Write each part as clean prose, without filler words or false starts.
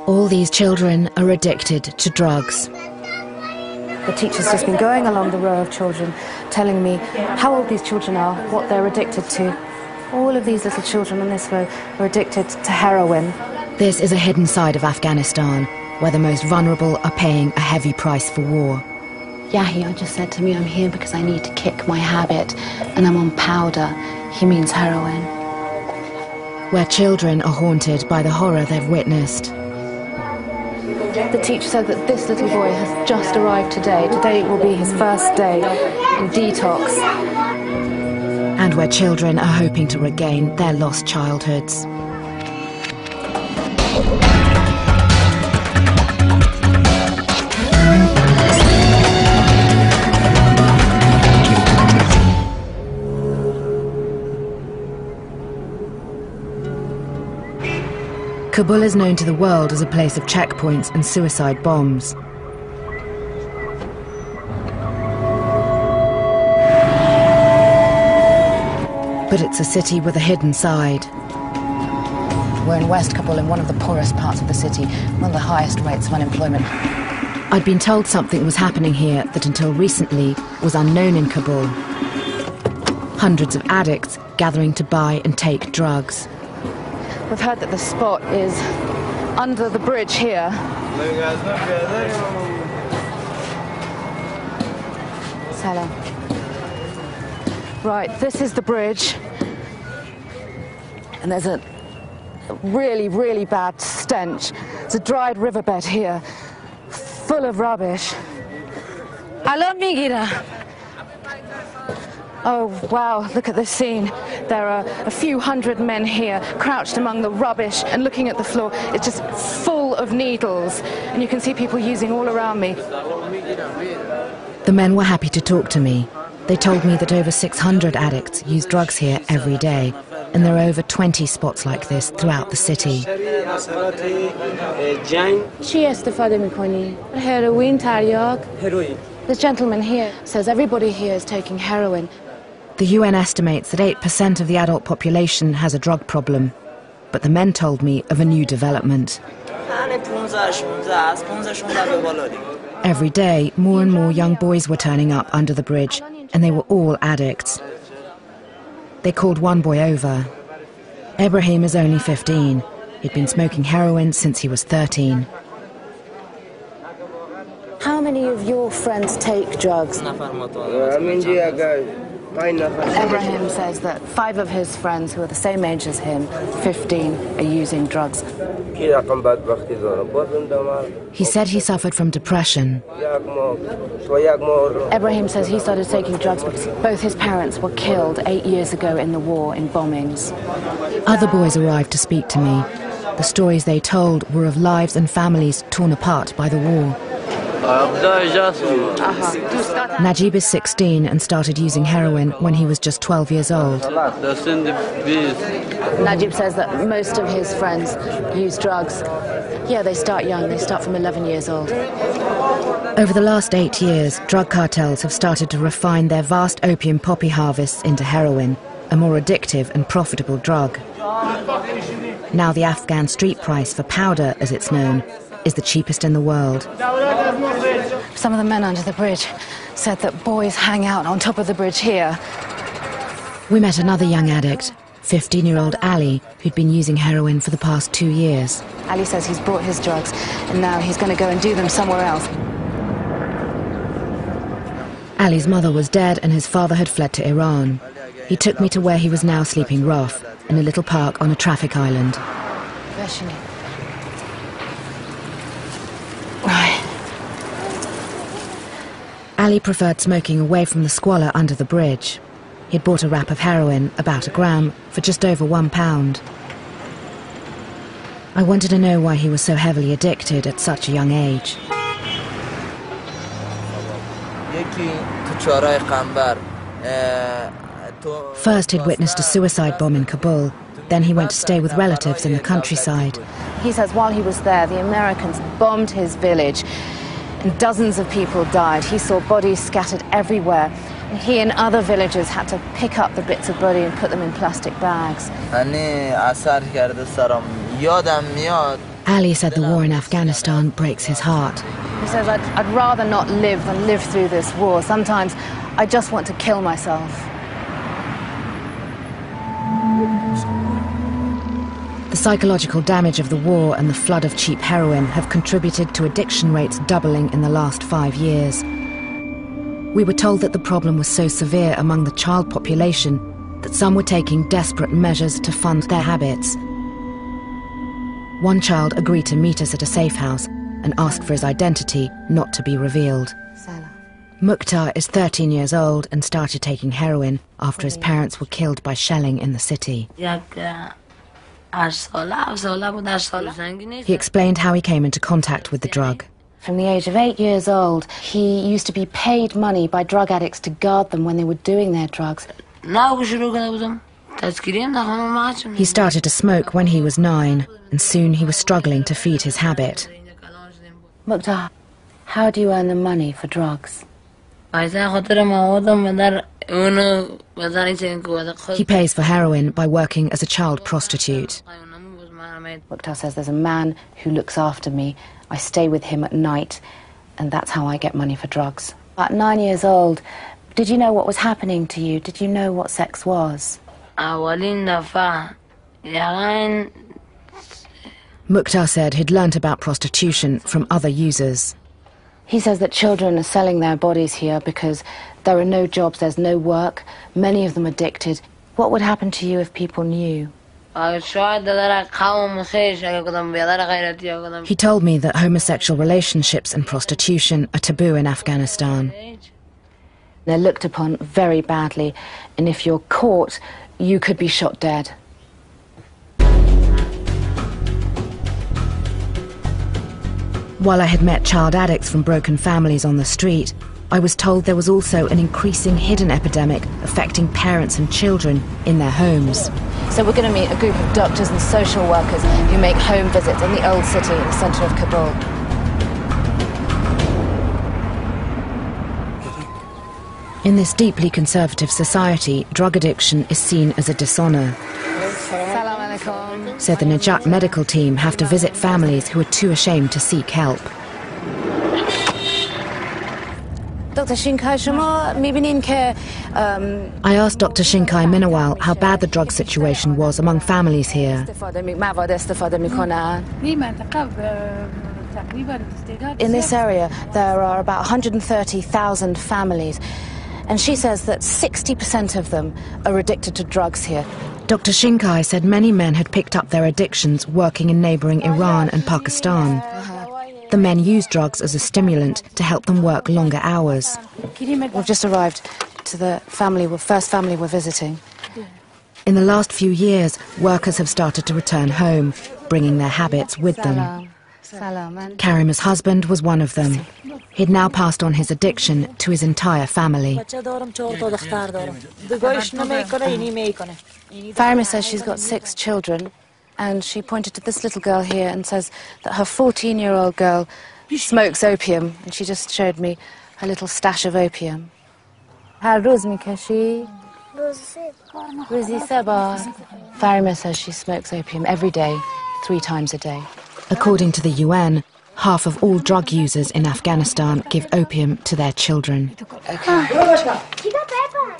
All these children are addicted to drugs. The teacher's just been going along the row of children, telling me how old these children are, what they're addicted to. All of these little children on this row are addicted to heroin. This is a hidden side of Afghanistan, where the most vulnerable are paying a heavy price for war. Yahya just said to me, I'm here because I need to kick my habit, and I'm on powder. He means heroin. Where children are haunted by the horror they've witnessed. The teacher said that this little boy has just arrived today. Today will be his first day in detox. And where children are hoping to regain their lost childhoods. Kabul is known to the world as a place of checkpoints and suicide bombs. But it's a city with a hidden side. We're in West Kabul, in one of the poorest parts of the city, one of the highest rates of unemployment. I'd been told something was happening here that until recently was unknown in Kabul. Hundreds of addicts gathering to buy and take drugs. We've heard that the spot is under the bridge here. Salam. Right, this is the bridge. And there's a really, really bad stench. It's a dried riverbed here, full of rubbish. Oh, wow, look at this scene. There are a few hundred men here, crouched among the rubbish and looking at the floor. It's just full of needles, and you can see people using all around me. The men were happy to talk to me. They told me that over 600 addicts use drugs here every day, and there are over 20 spots like this throughout the city. This gentleman here says everybody here is taking heroin. The UN estimates that 8% of the adult population has a drug problem, but the men told me of a new development. Every day, more and more young boys were turning up under the bridge, and they were all addicts. They called one boy over. Ibrahim is only 15. He'd been smoking heroin since he was 13. How many of your friends take drugs? Ibrahim says that 5 of his friends who are the same age as him, 15, are using drugs. He said he suffered from depression. Ibrahim says he started taking drugs because both his parents were killed 8 years ago in the war, in bombings. Other boys arrived to speak to me. The stories they told were of lives and families torn apart by the war. Najib is 16 and started using heroin when he was just 12 years old. Najib says that most of his friends use drugs. Yeah, they start young. They start from 11 years old. Over the last 8 years, drug cartels have started to refine their vast opium poppy harvests into heroin, a more addictive and profitable drug. Now the Afghan street price for powder, as it's known, is the cheapest in the world. Some of the men under the bridge said that boys hang out on top of the bridge here. We met another young addict, 15-year-old Ali, who'd been using heroin for the past 2 years. Ali says he's brought his drugs and now he's going to go and do them somewhere else. Ali's mother was dead and his father had fled to Iran. He took me to where he was now sleeping rough, in a little park on a traffic island. Ali preferred smoking away from the squalor under the bridge. He'd bought a wrap of heroin, about a gram, for just over £1. I wanted to know why he was so heavily addicted at such a young age. First he'd witnessed a suicide bomb in Kabul, then he went to stay with relatives in the countryside. He says while he was there, the Americans bombed his village and dozens of people died. He saw bodies scattered everywhere. And he and other villagers had to pick up the bits of body and put them in plastic bags. Ali said the war in Afghanistan breaks his heart. He says, I'd rather not live than live through this war. Sometimes I just want to kill myself. The psychological damage of the war and the flood of cheap heroin have contributed to addiction rates doubling in the last 5 years. We were told that the problem was so severe among the child population that some were taking desperate measures to fund their habits. One child agreed to meet us at a safe house and asked for his identity not to be revealed. Mukhtar is 13 years old and started taking heroin after his parents were killed by shelling in the city. He explained how he came into contact with the drug. From the age of 8 years old, he used to be paid money by drug addicts to guard them when they were doing their drugs. He started to smoke when he was 9, and soon he was struggling to feed his habit. Mukhtar, how do you earn the money for drugs? He pays for heroin by working as a child prostitute. Mukhtar says there's a man who looks after me. I stay with him at night, and that's how I get money for drugs. At 9 years old, did you know what was happening to you? Did you know what sex was? Mukhtar said he'd learnt about prostitution from other users. He says that children are selling their bodies here because there are no jobs, there's no work, many of them addicted. What would happen to you if people knew? He told me that homosexual relationships and prostitution are taboo in Afghanistan. They're looked upon very badly, and if you're caught, you could be shot dead. While I had met child addicts from broken families on the street, I was told there was also an increasing hidden epidemic affecting parents and children in their homes. So we're going to meet a group of doctors and social workers who make home visits in the old city in the centre of Kabul. In this deeply conservative society, drug addiction is seen as a dishonour. Salam alaikum. So the Najat medical team have to visit families who are too ashamed to seek help. Dr. Shinkai, shoma mibinin ke I asked Dr. Shinkai Minawal how bad the drug situation was among families here. In this area, there are about 130,000 families, and she says that 60% of them are addicted to drugs here. Dr. Shinkai said many men had picked up their addictions working in neighbouring Iran and Pakistan. The men used drugs as a stimulant to help them work longer hours. We've just arrived to the first family we're visiting. In the last few years, workers have started to return home, bringing their habits with them. Karima's husband was one of them. He'd now passed on his addiction to his entire family. Farima says she's got 6 children, and she pointed to this little girl here and says that her 14-year-old girl smokes opium, and she just showed me her little stash of opium. Farima says she smokes opium every day, 3 times a day. According to the UN, half of all drug users in Afghanistan give opium to their children.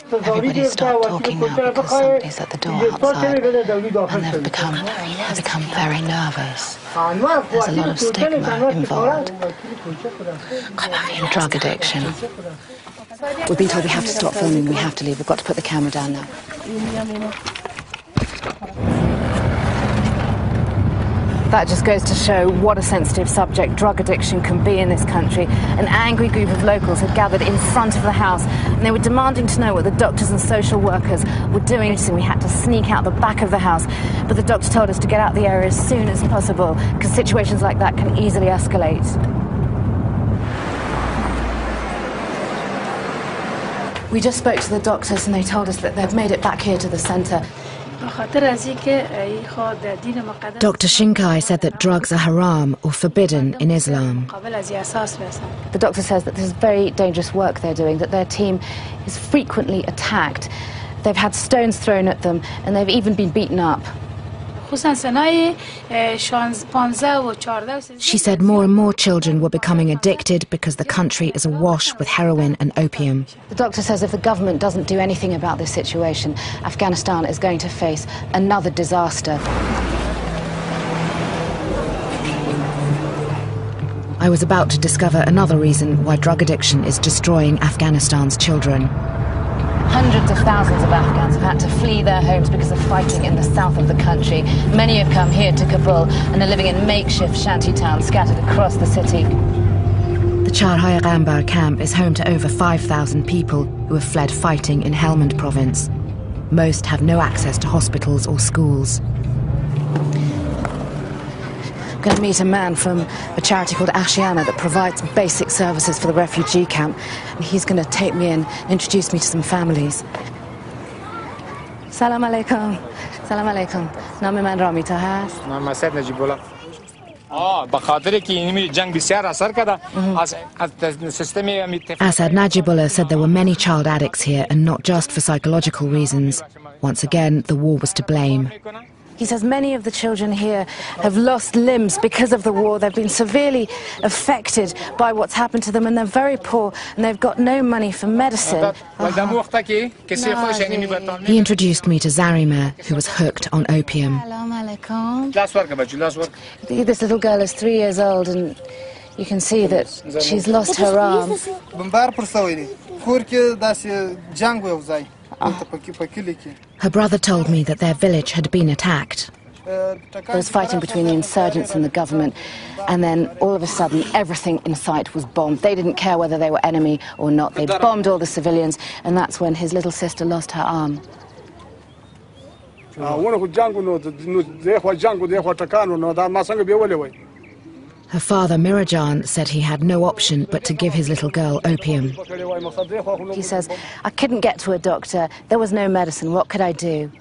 Everybody stop talking now because somebody's at the door outside, and they've become very nervous. There's a lot of stigma involved in drug addiction. We've been told we have to stop filming, we have to leave. We've got to put the camera down now. That just goes to show what a sensitive subject drug addiction can be in this country. An angry group of locals had gathered in front of the house, and they were demanding to know what the doctors and social workers were doing. So we had to sneak out the back of the house, but the doctor told us to get out the area as soon as possible, because situations like that can easily escalate. We just spoke to the doctors, and they told us that they've made it back here to the centre. Dr. Shinkai said that drugs are haram or forbidden in Islam. The doctor says that this is very dangerous work they're doing, that their team is frequently attacked. They've had stones thrown at them, and they've even been beaten up. She said more and more children were becoming addicted because the country is awash with heroin and opium. The doctor says if the government doesn't do anything about this situation, Afghanistan is going to face another disaster. I was about to discover another reason why drug addiction is destroying Afghanistan's children. Hundreds of thousands of Afghans have had to flee their homes because of fighting in the south of the country. Many have come here to Kabul and are living in makeshift shanty towns scattered across the city. The Char Hayagambur camp is home to over 5,000 people who have fled fighting in Helmand province. Most have no access to hospitals or schools. I'm going to meet a man from a charity called Ashiana that provides basic services for the refugee camp. And he's going to take me in and introduce me to some families. Salam alaikum. Salam alaikum. Name man Ramita has. Name Asad Najibullah. Asad Najibullah said there were many child addicts here and not just for psychological reasons. Once again, the war was to blame. He says many of the children here have lost limbs because of the war. They've been severely affected by what's happened to them and they're very poor and they've got no money for medicine. He introduced me to Zarima, who was hooked on opium. This little girl is 3 years old and you can see that she's lost her arm. Her brother told me that their village had been attacked. There was fighting between the insurgents and the government, and then all of a sudden everything in sight was bombed. They didn't care whether they were enemy or not. They bombed all the civilians, and that's when his little sister lost her arm. Her father, Mirajan, said he had no option but to give his little girl opium. He says, I couldn't get to a doctor, there was no medicine, what could I do?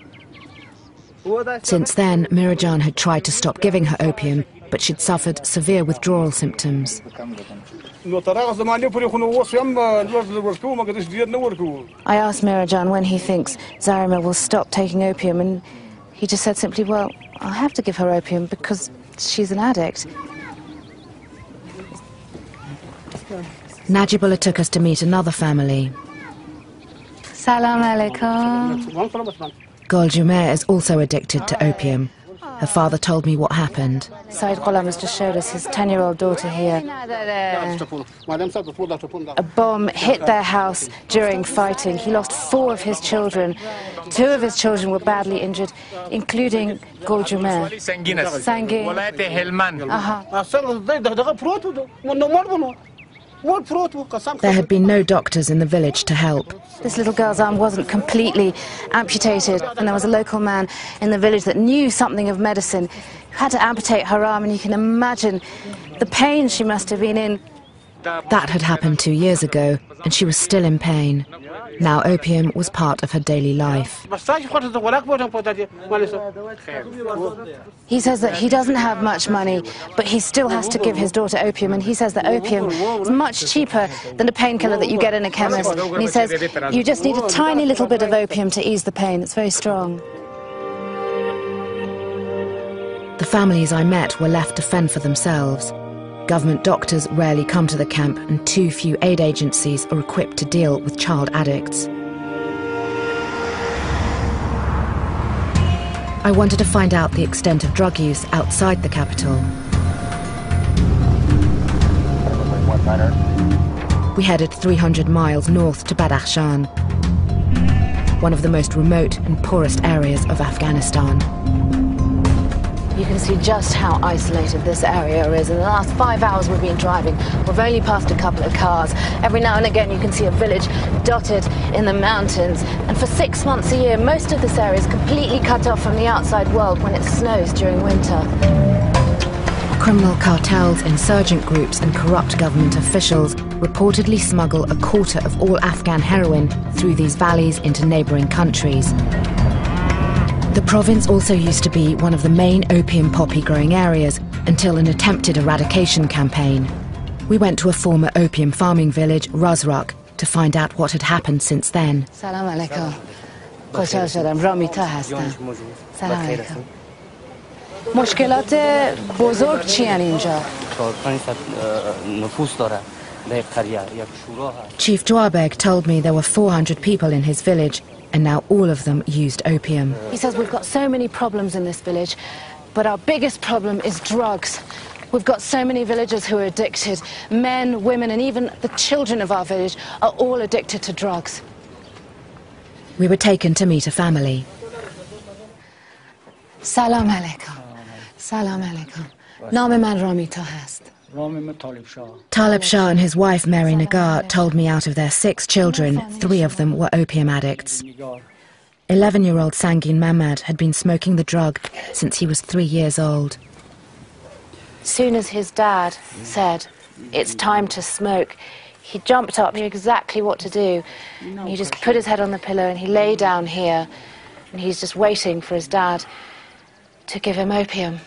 Since then, Mirajan had tried to stop giving her opium, but she'd suffered severe withdrawal symptoms. I asked Mirajan when he thinks Zarima will stop taking opium, and he just said simply, well, I'll have to give her opium because she's an addict. Najibullah took us to meet another family. Salam alaikum. Gul Jumair is also addicted to opium. Her father told me what happened. Saeed Ghulam has just showed us his 10-year-old daughter here. A bomb hit their house during fighting. He lost 4 of his children. 2 of his children were badly injured, including Gul Jumair. There had been no doctors in the village to help. This little girl's arm wasn't completely amputated, and there was a local man in the village that knew something of medicine who had to amputate her arm, and you can imagine the pain she must have been in. That had happened 2 years ago, and she was still in pain. Now opium was part of her daily life. He says that he doesn't have much money, but he still has to give his daughter opium, and he says that opium is much cheaper than a painkiller that you get in a chemist. And he says you just need a tiny little bit of opium to ease the pain. It's very strong. The families I met were left to fend for themselves. Government doctors rarely come to the camp, and too few aid agencies are equipped to deal with child addicts. I wanted to find out the extent of drug use outside the capital. We headed 300 miles north to Badakhshan, one of the most remote and poorest areas of Afghanistan. You can see just how isolated this area is. In the last 5 hours we've been driving, we've only passed a couple of cars. Every now and again you can see a village dotted in the mountains. And for 6 months a year, most of this area is completely cut off from the outside world when it snows during winter. Criminal cartels, insurgent groups and corrupt government officials reportedly smuggle a quarter of all Afghan heroin through these valleys into neighbouring countries. The province also used to be one of the main opium poppy growing areas until an attempted eradication campaign. We went to a former opium farming village, Razrak, to find out what had happened since then. Salam alaikum. خوشحال شدم. رامیتا هستم. سلام علیکم. مشکلات بزرگ چی ان اینجا؟ Chief Dwabeg told me there were 400 people in his village, and now all of them used opium. He says we've got so many problems in this village, but our biggest problem is drugs. We've got so many villagers who are addicted. Men, women, and even the children of our village are all addicted to drugs. We were taken to meet a family. Salam alaikum. Salam alaikum. Naam man Ramita hast. Talib Shah and his wife Mary Nagar told me out of their 6 children, 3 of them were opium addicts. 11-year-old Sangin Mamad had been smoking the drug since he was 3 years old. Soon as his dad said, "It's time to smoke," he jumped up, knew exactly what to do. He just put his head on the pillow and he lay down here, and he's just waiting for his dad to give him opium.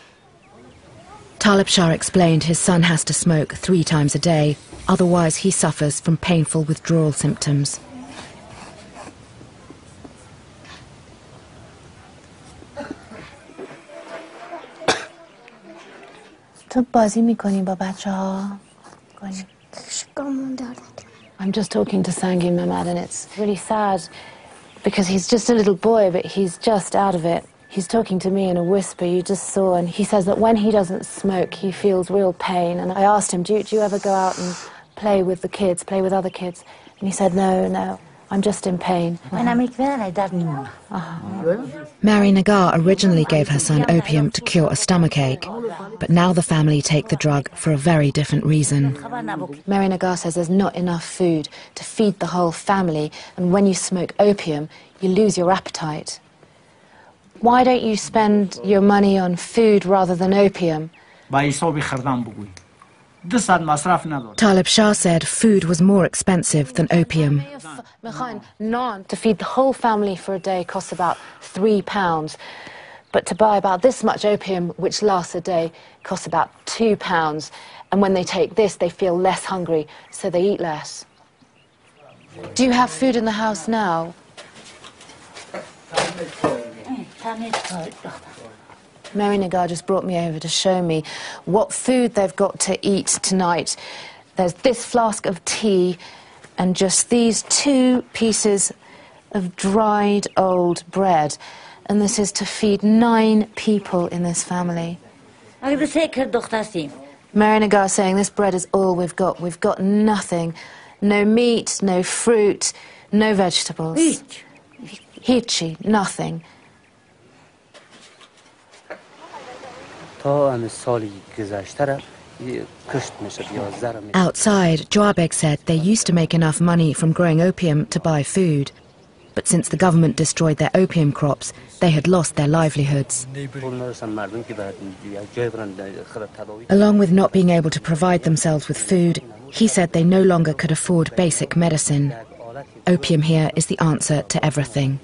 Talib Shah explained his son has to smoke 3 times a day, otherwise he suffers from painful withdrawal symptoms. I'm just talking to Sangin Mamad, and it's really sad because he's just a little boy, but he's just out of it. He's talking to me in a whisper, you just saw, and he says that when he doesn't smoke, he feels real pain. And I asked him, do you ever go out and play with the kids, play with other kids? And he said, no, I'm just in pain. Mary Nagar originally gave her son opium to cure a stomachache, but now the family take the drug for a very different reason. Mary Nagar says there's not enough food to feed the whole family, and when you smoke opium, you lose your appetite. Why don't you spend your money on food rather than opium? Talib Shah said food was more expensive than opium. To feed the whole family for a day costs about £3, but to buy about this much opium, which lasts a day, costs about £2. And when they take this, they feel less hungry, so they eat less. Do you have food in the house now? Mary Nagar just brought me over to show me what food they've got to eat tonight. There's this flask of tea and just these 2 pieces of dried old bread. And this is to feed 9 people in this family. Mary Nagar saying this bread is all we've got. We've got nothing. No meat, no fruit, no vegetables. Hichi, nothing. Outside, Dwabeg said they used to make enough money from growing opium to buy food. But since the government destroyed their opium crops, they had lost their livelihoods. Along with not being able to provide themselves with food, he said they no longer could afford basic medicine. Opium here is the answer to everything.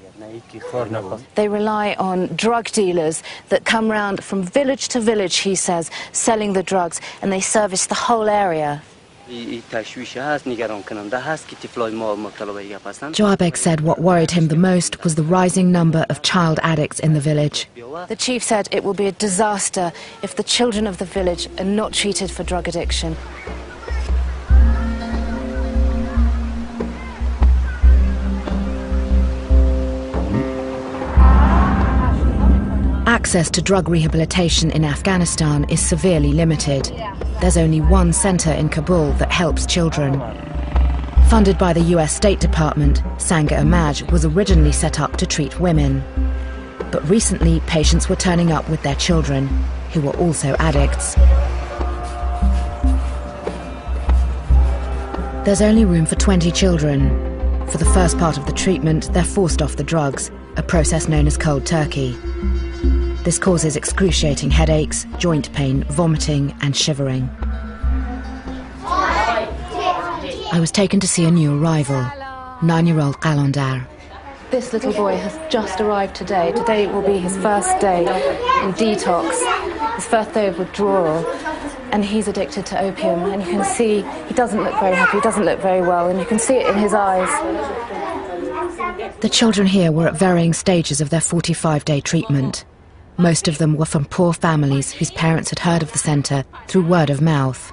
They rely on drug dealers that come round from village to village, he says, selling the drugs, and they service the whole area. Dwabeg said what worried him the most was the rising number of child addicts in the village. The chief said it will be a disaster if the children of the village are not treated for drug addiction. Access to drug rehabilitation in Afghanistan is severely limited. There's only one centre in Kabul that helps children. Funded by the US State Department, Sangha-e-Maj was originally set up to treat women. But recently, patients were turning up with their children, who were also addicts. There's only room for 20 children. For the first part of the treatment, they're forced off the drugs, a process known as cold turkey. This causes excruciating headaches, joint pain, vomiting and shivering. I was taken to see a new arrival, 9-year-old Qalandar. This little boy has just arrived today. Today will be his first day in detox, his first day of withdrawal, and he's addicted to opium. And you can see he doesn't look very happy, he doesn't look very well, and you can see it in his eyes. The children here were at varying stages of their 45-day treatment. Most of them were from poor families whose parents had heard of the centre through word of mouth.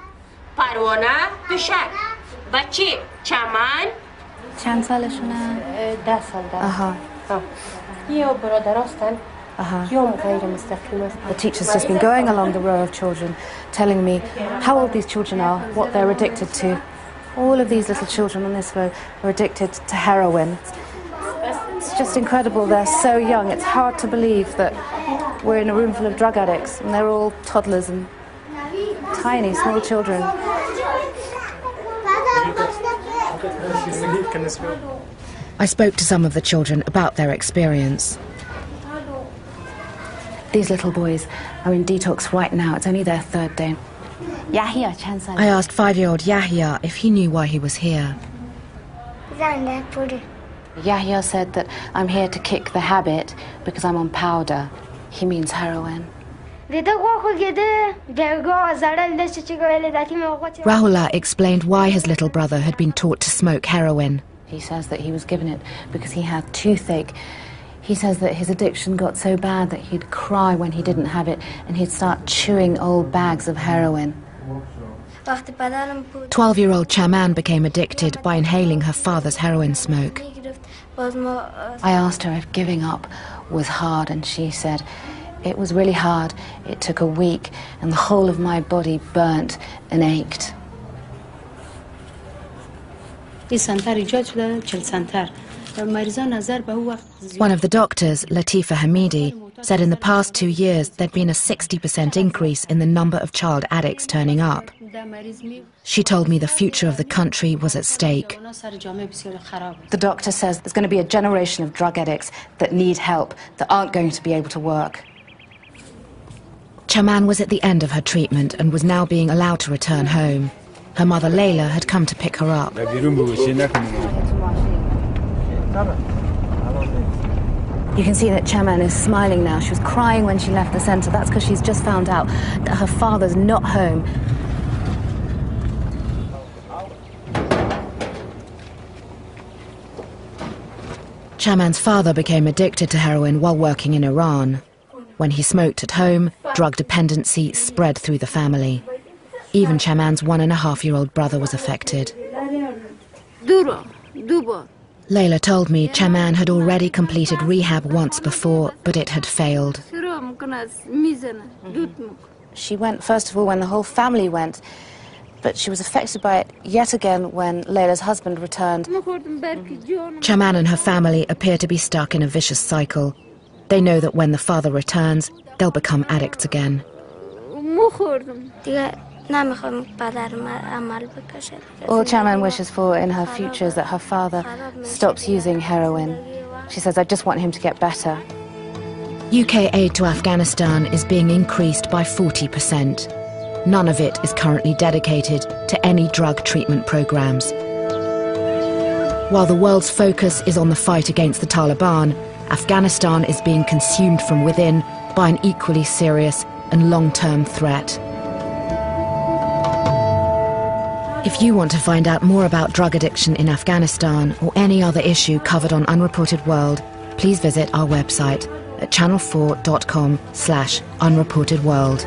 چند سالشونه؟ 10 سال Aha. یا برادر هستن یا غیر مستقیم است. The teacher's just been going along the row of children, telling me how old these children are, what they're addicted to. All of these little children on this row are addicted to heroin. It's just incredible, they're so young. It's hard to believe that we're in a room full of drug addicts and they're all toddlers and tiny, small children. I spoke to some of the children about their experience. These little boys are in detox right now. It's only their third day. Yahya, I asked 5-year-old Yahya if he knew why he was here. Yahya said that I'm here to kick the habit because I'm on powder. He means heroin. Rahullah explained why his little brother had been taught to smoke heroin. He says that he was given it because he had toothache. He says that his addiction got so bad that he'd cry when he didn't have it and he'd start chewing old bags of heroin. 12-year-old Chaman became addicted by inhaling her father's heroin smoke. I asked her if giving up was hard and she said, it was really hard. It took a week and the whole of my body burnt and ached. One of the doctors, Latifa Hamidi, said in the past 2 years there'd been a 60% increase in the number of child addicts turning up. She told me the future of the country was at stake. The doctor says there's going to be a generation of drug addicts that need help, that aren't going to be able to work. Chaman was at the end of her treatment and was now being allowed to return home. Her mother Layla had come to pick her up. You can see that Chaman is smiling now. She was crying when she left the centre. That's because she's just found out that her father's not home. Chaman's father became addicted to heroin while working in Iran. When he smoked at home, drug dependency spread through the family. Even Chaman's 1.5-year-old brother was affected. Layla told me Chaman had already completed rehab once before, but it had failed. She went, first of all, when the whole family went, but she was affected by it yet again when Layla's husband returned. Chaman and her family appear to be stuck in a vicious cycle. They know that when the father returns, they'll become addicts again. All Chaman wishes for in her future is that her father stops using heroin. She says, I just want him to get better. UK aid to Afghanistan is being increased by 40%. None of it is currently dedicated to any drug treatment programs. While the world's focus is on the fight against the Taliban, Afghanistan is being consumed from within by an equally serious and long-term threat. If you want to find out more about drug addiction in Afghanistan or any other issue covered on Unreported World, please visit our website at channel4.com/unreportedworld.